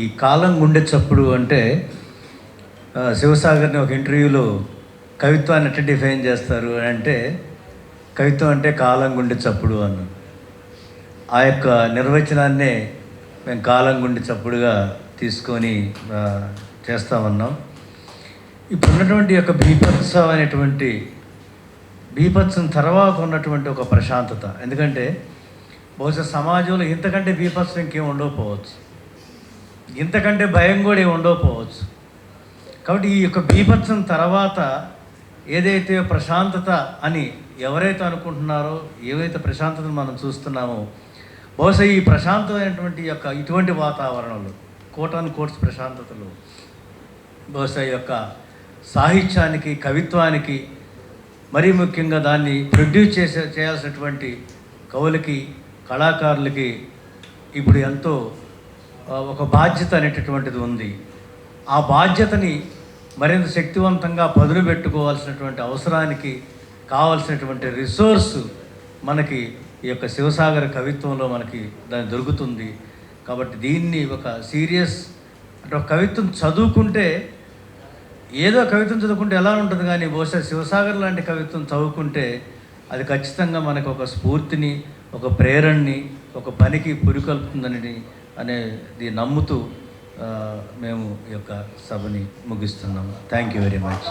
ఈ కాలం గుండె చప్పుడు అంటే శివసాగర్ని ఒక ఇంటర్వ్యూలో కవిత్వాన్ని ఎట్లా డిఫైన్ చేస్తారు అని అంటే, కవిత్వం అంటే కాలం గుండె చప్పుడు అన్నారు. ఆ యొక్క నిర్వచనాన్నే మేము కాలం గుండె చప్పుడుగా తీసుకొని చేస్తామన్నాం. ఇప్పుడున్నటువంటి యొక్క బీభత్సం అనేటువంటి బీభత్సం తర్వాత ఉన్నటువంటి ఒక ప్రశాంతత, ఎందుకంటే బహుశా సమాజంలో ఇంతకంటే బీభత్సం ఇంకేం ఉండకపోవచ్చు, ఇంతకంటే భయం కూడా ఏమి ఉండకపోవచ్చు. కాబట్టి ఈ యొక్క బీభత్సం తర్వాత ఏదైతే ప్రశాంతత అని ఎవరైతే అనుకుంటున్నారో, ఏవైతే ప్రశాంతతను మనం చూస్తున్నామో, బహుశా ఈ ప్రశాంతమైనటువంటి యొక్క ఇటువంటి వాతావరణంలో కోట్స్ ప్రశాంతతలు బహుశా ఈ యొక్క సాహిత్యానికి, కవిత్వానికి, మరీ ముఖ్యంగా దాన్ని ప్రొడ్యూస్ చేయాల్సినటువంటి కవులకి, కళాకారులకి ఇప్పుడు ఎంతో ఒక బాధ్యత అనేటటువంటిది ఉంది. ఆ బాధ్యతని మరింత శక్తివంతంగా పదును పెట్టుకోవాల్సినటువంటి అవసరానికి కావాల్సినటువంటి రిసోర్సు మనకి ఈ యొక్క శివసాగర కవిత్వంలో మనకి దాన్ని దొరుకుతుంది. కాబట్టి దీన్ని ఒక సీరియస్ అంటే ఒక కవిత్వం చదువుకుంటే, ఏదో కవిత్వం చదువుకుంటే ఎలా ఉంటుంది, కానీ బహుశా శివసాగర్ లాంటి కవిత్వం చదువుకుంటే అది ఖచ్చితంగా మనకు ఒక స్ఫూర్తిని, ఒక ప్రేరణని, ఒక పనికి పురికొల్పుతుందని అనేది నమ్ముతూ మేము ఈ యొక్క సభని ముగిస్తున్నాము. Thank you very much.